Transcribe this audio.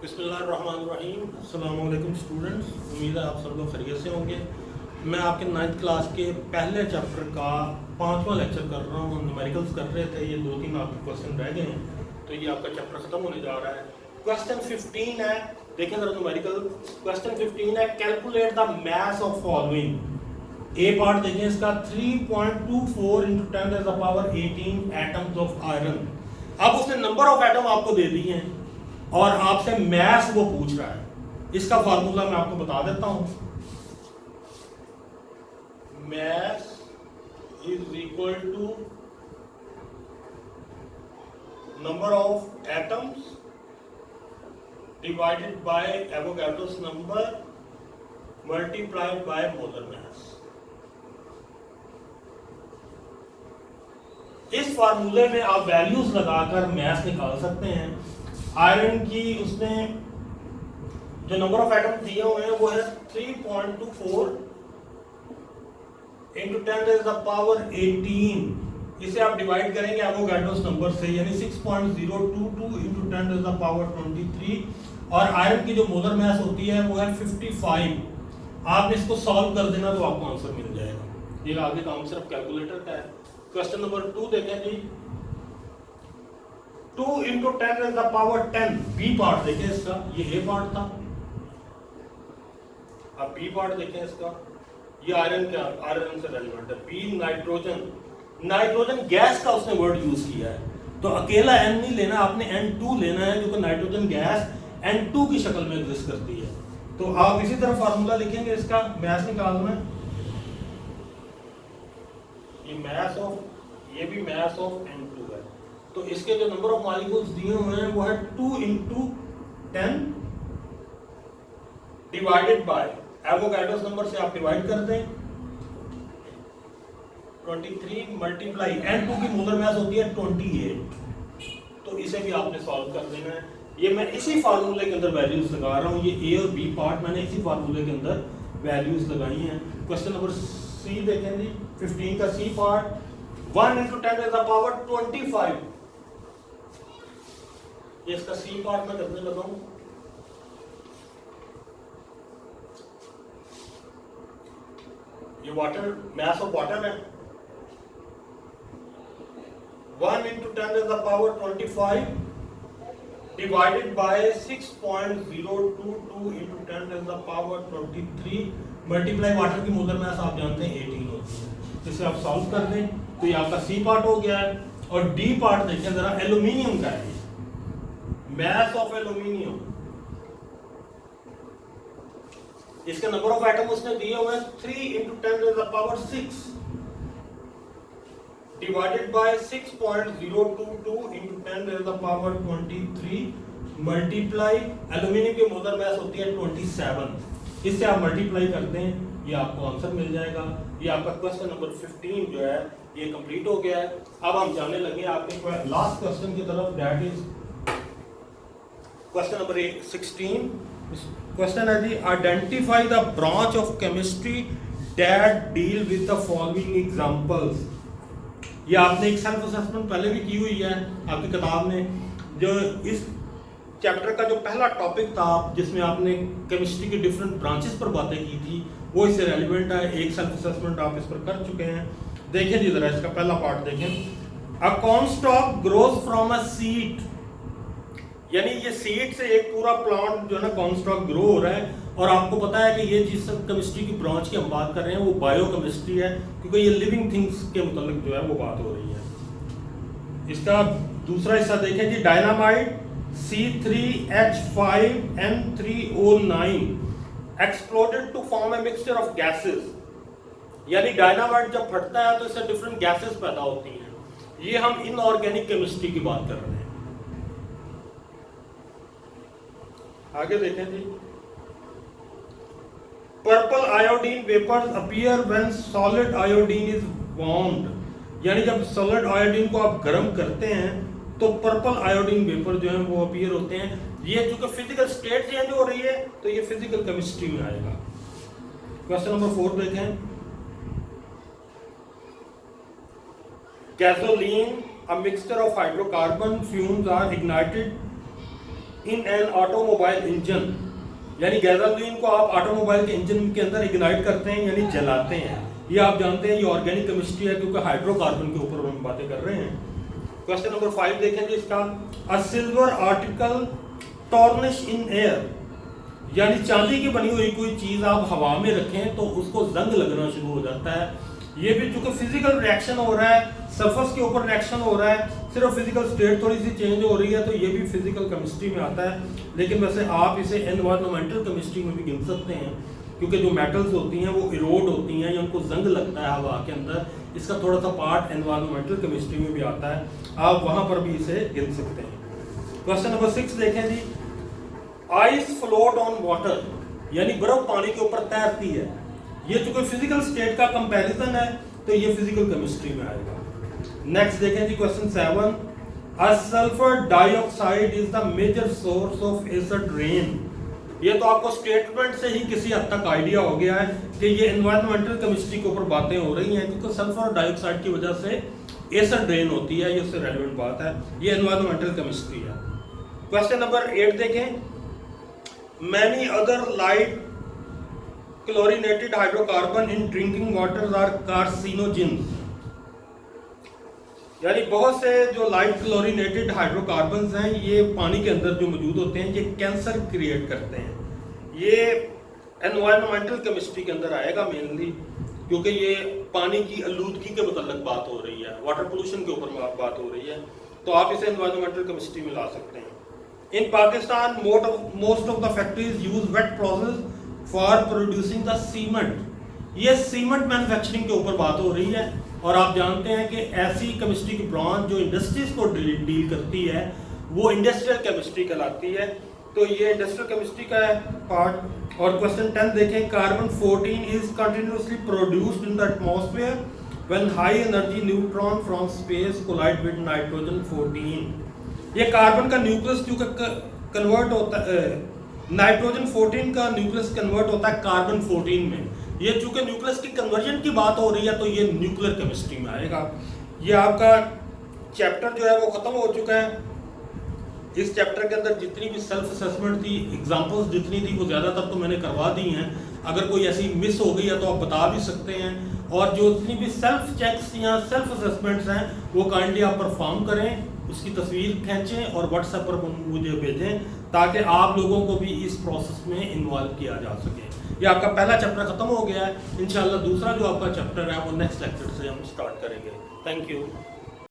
बिस्मिल्लाहिर्रहमानिर्रहीम। अस्सलाम वालेकुम स्टूडेंट्स, उम्मीद है आप सब लोग खैरियत से होंगे। मैं आपके 9th क्लास के पहले चैप्टर का 5वां लेक्चर कर रहा हूँ। न्यूमेरिकल्स कर रहे थे, ये 2-3 आपके क्वेश्चन रह गए हैं, तो ये आपका चैप्टर ख़त्म होने जा रहा है। क्वेश्चन 15 है, देखें ज़रा न्यूमेरिकल। क्वेश्चन 15 है, calculate the mass of following. A part देखें इसका, 3.24 × 10⁻18 एटम्स ऑफ आयरन। अब उसने नंबर ऑफ एटम आपको दे दिए हैं और आपसे मैथ वो पूछ रहा है। इसका फार्मूला मैं आपको बता देता हूं। Mass is equal to number of atoms divided by Avogadro's number multiplied by molar mass. इस फार्मूले में आप वैल्यूज लगाकर मैथ निकाल सकते हैं। आयरन की उसने जो नंबर ऑफ एटम दिए हुए हैं वो है 3.24 × 10⁻18। इसे आप डिवाइड करेंगे एवोगैड्रोस नंबर से, यानी 6.022 × 10⁻23। और आयरन की जो मोलर मास होती है वो है 55। आपने इसको सॉल्व कर देना तो आपको आंसर मिल जाएगा। ये आगे काम सिर्फ कैलकुलेटर का है। क्वेश्चन नंबर 2 देखें जी। 2 × 10⁻10 बी पार्ट देखें इसका, ये ए पार्ट था। अब बी पार्ट देखें इसका, ये आयरन का, आयरन से रेलेवेंट है। बी नाइट्रोजन, नाइट्रोजन गैस का उसने वर्ड यूज किया है, तो अकेला N नहीं लेना, आपने N2 लेना है, जो कि नाइट्रोजन गैस N2 की शक्ल में एग्जिस्ट करती है। तो आप इसी तरह फार्मूला लिखेंगे इसका, मैथ निकालना है। ये मैथ ऑफ, ये भी मैथ ऑफ N2 है। तो इसके जो नंबर ऑफ मॉलिक्यूल्स दिए हुए हैं वो है 2 × 10 डिवाइडेड बाय एवोगैड्रोस नंबर से आप डिवाइड कर दें 23 मल्टीप्लाई N2 की मोलर मास होती है 28। तो इसे भी आपने सॉल्व कर देना है। ये मैं इसी फार्मूले के अंदर वैल्यूज लगा रहा हूँ। ये ए और बी पार्ट मैंने इसी फार्मूले के अंदर वैल्यूज लगाई हैं। क्वेश्चन नंबर सी देखें जी, 15 का सी पार्ट, 1 × 10⁻25। ये इसका सी पार्ट में करने लगा हूं। ये वाटर, मास ऑफ वाटर है। 1 × 10⁻25 डिवाइडेड बाय 6.022 × 10⁻23 मल्टीप्लाई वाटर की मोलर मास आप जानते हैं 18 होती है। इसे आप सॉल्व कर दें तो ये आपका सी पार्ट हो गया है। और डी पार्ट देखें जरा, एल्यूमिनियम का है। मास ऑफ एल्यूमिनियम, इसके नंबर ऑफ एटम उसने दिए हुए हैं 3 × 10⁻6 डिवाइडेड बाय 6.022 × 10⁻23 मल्टीप्लाई एल्यूमिनियम की मोलर मास होती है 27। इससे आप मल्टीप्लाई करते हैं, ये आपको आंसर मिल जाएगा। ये आपका क्वेश्चन नंबर 15 जो है ये कंप्लीट हो गया है। अब हम जाने लगे आपके लास्ट क्वेश्चन की तरफ, that is question number 16। Question है जी, identify the branch of chemistry that deal with the following examples. ये आपने एक सेल्फ असेसमेंट पहले भी की हुई है आपकी किताब में। जो इस चैप्टर का जो पहला टॉपिक था जिसमें आपने केमिस्ट्री की डिफरेंट ब्रांचेस पर बातें की थी, वो इससे रेलिवेंट है। एक सेल्फ असेसमेंट आप इस पर कर चुके हैं। देखें जी जरा इसका पहला पार्ट देखें। अ कॉर्नस्टॉक ग्रोज फ्रॉम अ सीड, यानी ये सीड से एक पूरा प्लांट जो है ना कॉर्नस्टॉक ग्रो हो रहा है। और आपको पता है कि ये जिस केमिस्ट्री की ब्रांच की हम बात कर रहे हैं वो बायोकेमिस्ट्री है, क्योंकि ये लिविंग थिंग्स के मुतालिक जो है वो बात हो रही है। इसका दूसरा हिस्सा देखें जी, dynamite C3H5N3O9 exploded to form a mixture of gases, यानी डायनामाइट जब फटता है तो इससे डिफरेंट गैसेस पैदा होती हैं। ये हम इनऑर्गेनिक केमिस्ट्री की बात कर रहे हैं। आगे देखें जी, purple iodine vapours appear when solid iodine is warmed, यानी जब सॉलिड आयोडीन को आप गर्म करते हैं तो पर्पल आयोडीन वेपर जो है वो अपीयर होते हैं। ये चूंकि फिजिकल स्टेट चेंज हो रही है तो ये फिजिकल केमिस्ट्री में आएगा। क्वेश्चन नंबर 4 देखें। Gasoline, a mixture of hydrocarbon fumes are ignited in an automobile engine, यानी गैसोलीन को आप ऑटोमोबाइल के इंजन के अंदर इग्नाइट करते हैं यानी जलाते हैं। ये आप जानते हैं ये ऑर्गेनिक केमिस्ट्री है क्योंकि हाइड्रोकार्बन के ऊपर हम बातें कर रहे हैं। क्वेश्चन नंबर 5 देखेंगे इसका, a silver article tarnish in air, यानी चांदी की बनी हुई कोई चीज आप हवा में रखें तो उसको जंग लगना शुरू हो जाता है। ये भी चूंकि फिजिकल रिएक्शन हो रहा है, सरफेस के ऊपर रिएक्शन हो रहा है, सिर्फ फिजिकल स्टेट थोड़ी सी चेंज हो रही है, तो ये भी फिजिकल केमिस्ट्री में आता है। लेकिन वैसे आप इसे एनवायरमेंटल केमिस्ट्री में भी गिन सकते हैं क्योंकि जो मेटल्स होती हैं वो इरोड होती हैं या उनको जंग लगता है हवा के अंदर, इसका थोड़ा सा पार्ट एनवायरमेंटल केमिस्ट्री में भी आता है, आप वहां पर भी इसे गिन सकते हैं। क्वेश्चन नंबर 6 देखें जी, आइस फ्लोट ऑन वाटर, यानी बर्फ पानी के ऊपर तैरती है। ये चूंकि फिजिकल स्टेट का कंपैरिजन है तो ये फिजिकल केमिस्ट्री में आएगा। नेक्स्ट देखें जी question 7, a sulphur dioxide is the major source of acid rain. ये तो आपको स्टेटमेंट से ही किसी हद तक आइडिया हो गया है कि ये एनवायरमेंटल केमिस्ट्री के ऊपर बातें हो रही हैं क्योंकि सल्फर डाइऑक्साइड की वजह से एसिड रेन होती है, ये उससे रेलेवेंट बात है, ये एनवायरमेंटल केमिस्ट्री है। क्वेश्चन नंबर 8 देखें, many other light chlorinated hydrocarbon in drinking water are carcinogens, यानी बहुत से जो लाइट क्लोरीनेटेड हाइड्रोकार्बन्स हैं ये पानी के अंदर जो मौजूद होते हैं ये कैंसर क्रिएट करते हैं। ये एनवायरमेंटल केमिस्ट्री के अंदर आएगा मेनली क्योंकि ये पानी की आलूदगी के मतलब बात हो रही है, वाटर पोल्यूशन के ऊपर बात हो रही है, तो आप इसे एनवायरमेंटल केमिस्ट्री में ला सकते हैं। In Pakistan most of the factories use wet process for producing the cement, ये सीमेंट मैन्युफैक्चरिंग के ऊपर बात हो रही है। और आप जानते हैं कि ऐसी केमिस्ट्री की ब्रांच जो इंडस्ट्रीज को डील करती है वो इंडस्ट्रियल केमिस्ट्री कहलाती है, तो ये इंडस्ट्रियल केमिस्ट्री का पार्ट। और क्वेश्चन 10 देखें, carbon 14 is continuously produced in the atmosphere when high energy neutron from space collide with nitrogen 14। ये कार्बन का न्यूक्लियस जो कन्वर्ट होता है, नाइट्रोजन 14 का न्यूक्लियस कन्वर्ट होता है कार्बन 14 में। ये चूंकि न्यूक्लियस की कन्वर्जन की बात हो रही है तो ये न्यूक्लियर केमिस्ट्री में आएगा। ये आपका चैप्टर जो है वो खत्म हो चुका है। इस चैप्टर के अंदर जितनी भी सेल्फ असेसमेंट थी, एग्जांपल्स जितनी थी वो ज़्यादातर तो मैंने करवा दी हैं। अगर कोई ऐसी मिस हो गई है तो आप बता भी सकते हैं, और जो जितनी भी सेल्फ चेक्स या सेल्फ असेसमेंट्स हैं वो काइंडली आप परफॉर्म करें, उसकी तस्वीर खींचें और व्हाट्सएप पर मुझे भेजें ताकि आप लोगों को भी इस प्रोसेस में इन्वॉल्व किया जा सके। ये आपका पहला चैप्टर खत्म हो गया है, इंशाल्लाह दूसरा जो आपका चैप्टर है वो नेक्स्ट लेक्चर से हम स्टार्ट करेंगे। Thank you.